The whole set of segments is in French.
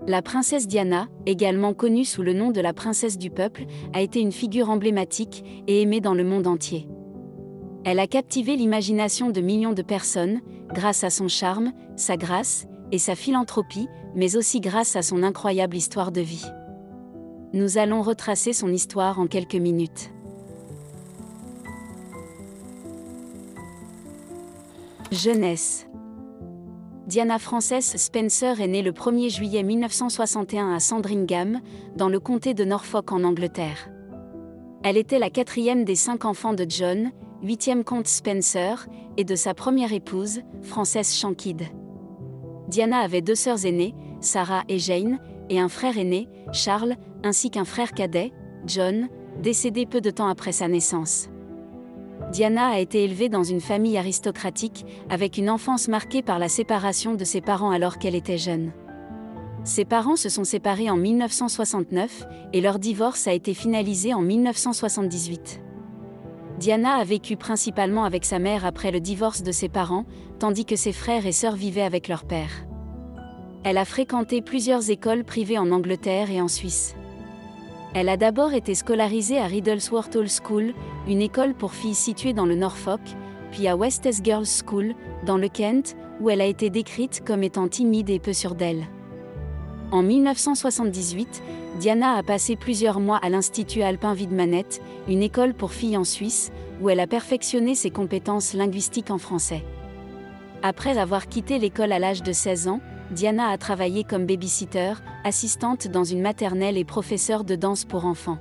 La princesse Diana, également connue sous le nom de la princesse du peuple, a été une figure emblématique et aimée dans le monde entier. Elle a captivé l'imagination de millions de personnes, grâce à son charme, sa grâce et sa philanthropie, mais aussi grâce à son incroyable histoire de vie. Nous allons retracer son histoire en quelques minutes. Jeunesse. Diana Frances Spencer est née le 1er juillet 1961 à Sandringham, dans le comté de Norfolk en Angleterre. Elle était la 4e des 5 enfants de John, 8e comte Spencer, et de sa première épouse, Frances Shankidd. Diana avait 2 sœurs aînées, Sarah et Jane, et un frère aîné, Charles, ainsi qu'un frère cadet, John, décédé peu de temps après sa naissance. Diana a été élevée dans une famille aristocratique, avec une enfance marquée par la séparation de ses parents alors qu'elle était jeune. Ses parents se sont séparés en 1969, et leur divorce a été finalisé en 1978. Diana a vécu principalement avec sa mère après le divorce de ses parents, tandis que ses frères et sœurs vivaient avec leur père. Elle a fréquenté plusieurs écoles privées en Angleterre et en Suisse. Elle a d'abord été scolarisée à Riddlesworth Hall School, une école pour filles située dans le Norfolk, puis à West Est Girls School, dans le Kent, où elle a été décrite comme étant timide et peu sûre d'elle. En 1978, Diana a passé plusieurs mois à l'Institut Alpin Widmanet, une école pour filles en Suisse, où elle a perfectionné ses compétences linguistiques en français. Après avoir quitté l'école à l'âge de 16 ans, Diana a travaillé comme baby-sitter, assistante dans une maternelle et professeure de danse pour enfants.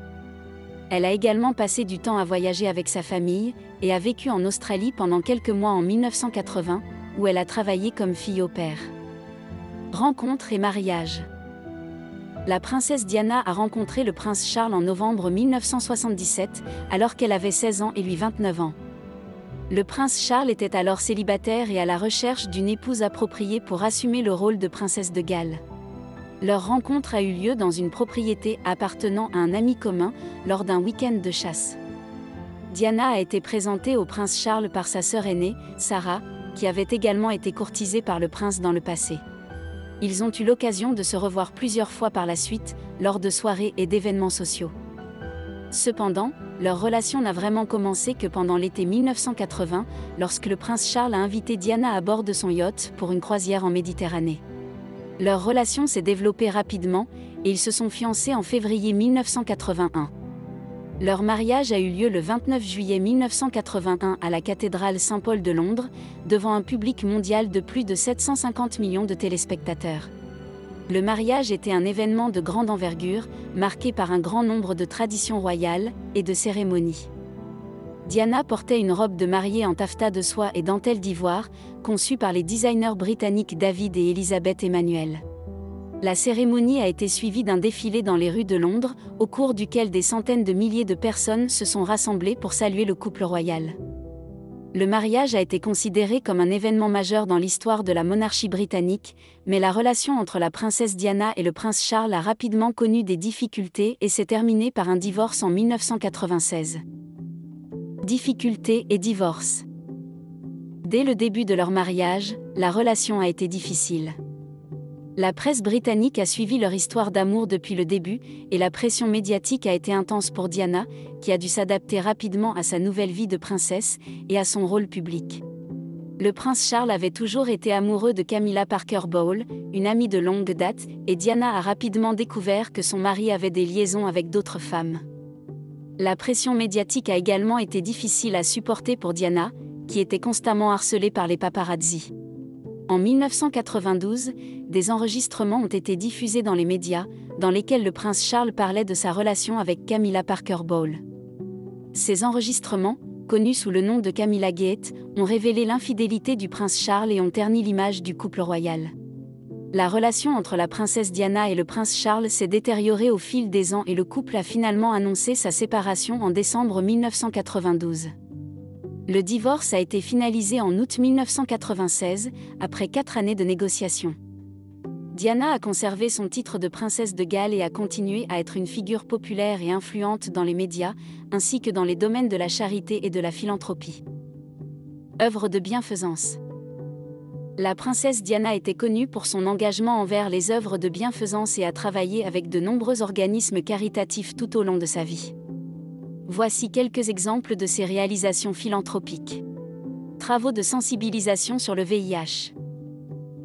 Elle a également passé du temps à voyager avec sa famille, et a vécu en Australie pendant quelques mois en 1980, où elle a travaillé comme fille au pair. Rencontre et mariage. La princesse Diana a rencontré le prince Charles en novembre 1977, alors qu'elle avait 16 ans et lui 29 ans. Le prince Charles était alors célibataire et à la recherche d'une épouse appropriée pour assumer le rôle de princesse de Galles. Leur rencontre a eu lieu dans une propriété appartenant à un ami commun, lors d'un week-end de chasse. Diana a été présentée au prince Charles par sa sœur aînée, Sarah, qui avait également été courtisée par le prince dans le passé. Ils ont eu l'occasion de se revoir plusieurs fois par la suite, lors de soirées et d'événements sociaux. Cependant, leur relation n'a vraiment commencé que pendant l'été 1980, lorsque le prince Charles a invité Diana à bord de son yacht pour une croisière en Méditerranée. Leur relation s'est développée rapidement, et ils se sont fiancés en février 1981. Leur mariage a eu lieu le 29 juillet 1981 à la cathédrale Saint-Paul de Londres, devant un public mondial de plus de 750 millions de téléspectateurs. Le mariage était un événement de grande envergure, marqué par un grand nombre de traditions royales et de cérémonies. Diana portait une robe de mariée en taffetas de soie et dentelle d'ivoire, conçue par les designers britanniques David et Elizabeth Emmanuel. La cérémonie a été suivie d'un défilé dans les rues de Londres, au cours duquel des centaines de milliers de personnes se sont rassemblées pour saluer le couple royal. Le mariage a été considéré comme un événement majeur dans l'histoire de la monarchie britannique, mais la relation entre la princesse Diana et le prince Charles a rapidement connu des difficultés et s'est terminée par un divorce en 1996. Difficultés et divorce. Dès le début de leur mariage, la relation a été difficile. La presse britannique a suivi leur histoire d'amour depuis le début, et la pression médiatique a été intense pour Diana, qui a dû s'adapter rapidement à sa nouvelle vie de princesse, et à son rôle public. Le prince Charles avait toujours été amoureux de Camilla Parker Bowles, une amie de longue date, et Diana a rapidement découvert que son mari avait des liaisons avec d'autres femmes. La pression médiatique a également été difficile à supporter pour Diana, qui était constamment harcelée par les paparazzi. En 1992, des enregistrements ont été diffusés dans les médias, dans lesquels le prince Charles parlait de sa relation avec Camilla Parker Bowles. Ces enregistrements, connus sous le nom de Camilla Gate, ont révélé l'infidélité du prince Charles et ont terni l'image du couple royal. La relation entre la princesse Diana et le prince Charles s'est détériorée au fil des ans et le couple a finalement annoncé sa séparation en décembre 1992. Le divorce a été finalisé en août 1996, après 4 années de négociations. Diana a conservé son titre de princesse de Galles et a continué à être une figure populaire et influente dans les médias, ainsi que dans les domaines de la charité et de la philanthropie. Œuvre de bienfaisance. La princesse Diana était connue pour son engagement envers les œuvres de bienfaisance et a travaillé avec de nombreux organismes caritatifs tout au long de sa vie. Voici quelques exemples de ses réalisations philanthropiques. Travaux de sensibilisation sur le VIH.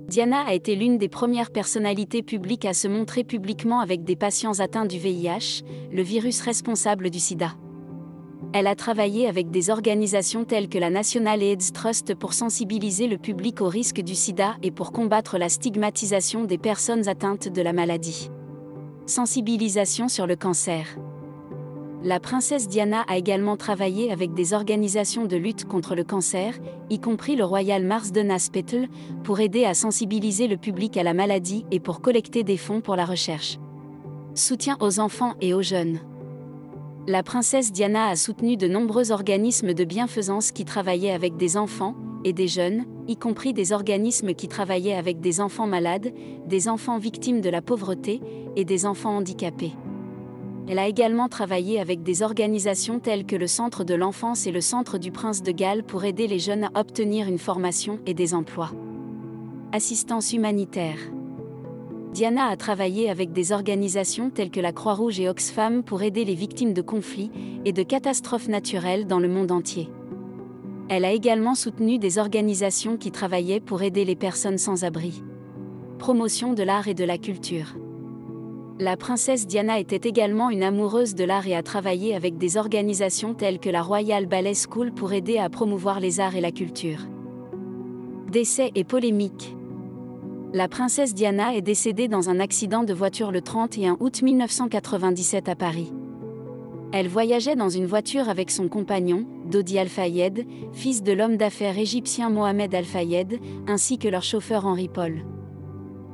Diana a été l'une des premières personnalités publiques à se montrer publiquement avec des patients atteints du VIH, le virus responsable du sida. Elle a travaillé avec des organisations telles que la National AIDS Trust pour sensibiliser le public au risque du sida et pour combattre la stigmatisation des personnes atteintes de la maladie. Sensibilisation sur le cancer. La princesse Diana a également travaillé avec des organisations de lutte contre le cancer, y compris le Royal Marsden Hospital, pour aider à sensibiliser le public à la maladie et pour collecter des fonds pour la recherche. Soutien aux enfants et aux jeunes. La princesse Diana a soutenu de nombreux organismes de bienfaisance qui travaillaient avec des enfants et des jeunes, y compris des organismes qui travaillaient avec des enfants malades, des enfants victimes de la pauvreté et des enfants handicapés. Elle a également travaillé avec des organisations telles que le Centre de l'enfance et le Centre du Prince de Galles pour aider les jeunes à obtenir une formation et des emplois. Assistance humanitaire. Diana a travaillé avec des organisations telles que la Croix-Rouge et Oxfam pour aider les victimes de conflits et de catastrophes naturelles dans le monde entier. Elle a également soutenu des organisations qui travaillaient pour aider les personnes sans abri. Promotion de l'art et de la culture. La princesse Diana était également une amoureuse de l'art et a travaillé avec des organisations telles que la Royal Ballet School pour aider à promouvoir les arts et la culture. Décès et polémique. La princesse Diana est décédée dans un accident de voiture le 31 août 1997 à Paris. Elle voyageait dans une voiture avec son compagnon, Dodi Al-Fayed, fils de l'homme d'affaires égyptien Mohamed Al-Fayed, ainsi que leur chauffeur Henri Paul.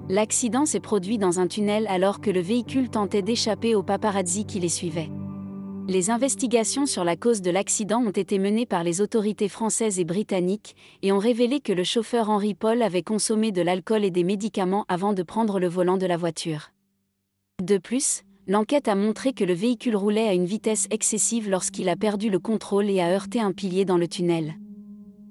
L'accident s'est produit dans un tunnel alors que le véhicule tentait d'échapper aux paparazzi qui les suivaient. Les investigations sur la cause de l'accident ont été menées par les autorités françaises et britanniques et ont révélé que le chauffeur Henri Paul avait consommé de l'alcool et des médicaments avant de prendre le volant de la voiture. De plus, l'enquête a montré que le véhicule roulait à une vitesse excessive lorsqu'il a perdu le contrôle et a heurté un pilier dans le tunnel.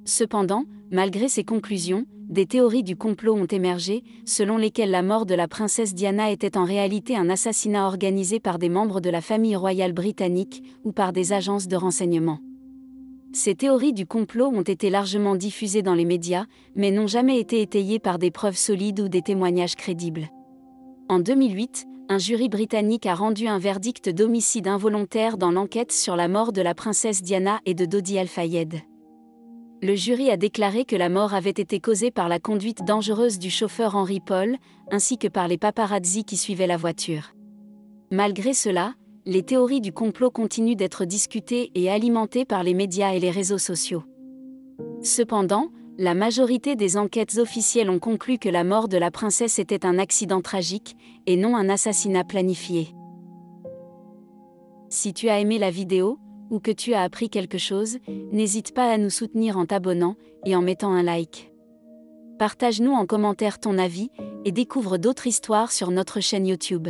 Cependant, malgré ces conclusions, des théories du complot ont émergé, selon lesquelles la mort de la princesse Diana était en réalité un assassinat organisé par des membres de la famille royale britannique ou par des agences de renseignement. Ces théories du complot ont été largement diffusées dans les médias, mais n'ont jamais été étayées par des preuves solides ou des témoignages crédibles. En 2008, un jury britannique a rendu un verdict d'homicide involontaire dans l'enquête sur la mort de la princesse Diana et de Dodi Al-Fayed. Le jury a déclaré que la mort avait été causée par la conduite dangereuse du chauffeur Henri Paul, ainsi que par les paparazzi qui suivaient la voiture. Malgré cela, les théories du complot continuent d'être discutées et alimentées par les médias et les réseaux sociaux. Cependant, la majorité des enquêtes officielles ont conclu que la mort de la princesse était un accident tragique, et non un assassinat planifié. Si tu as aimé la vidéo, ou que tu as appris quelque chose, n'hésite pas à nous soutenir en t'abonnant et en mettant un like. Partage-nous en commentaire ton avis et découvre d'autres histoires sur notre chaîne YouTube.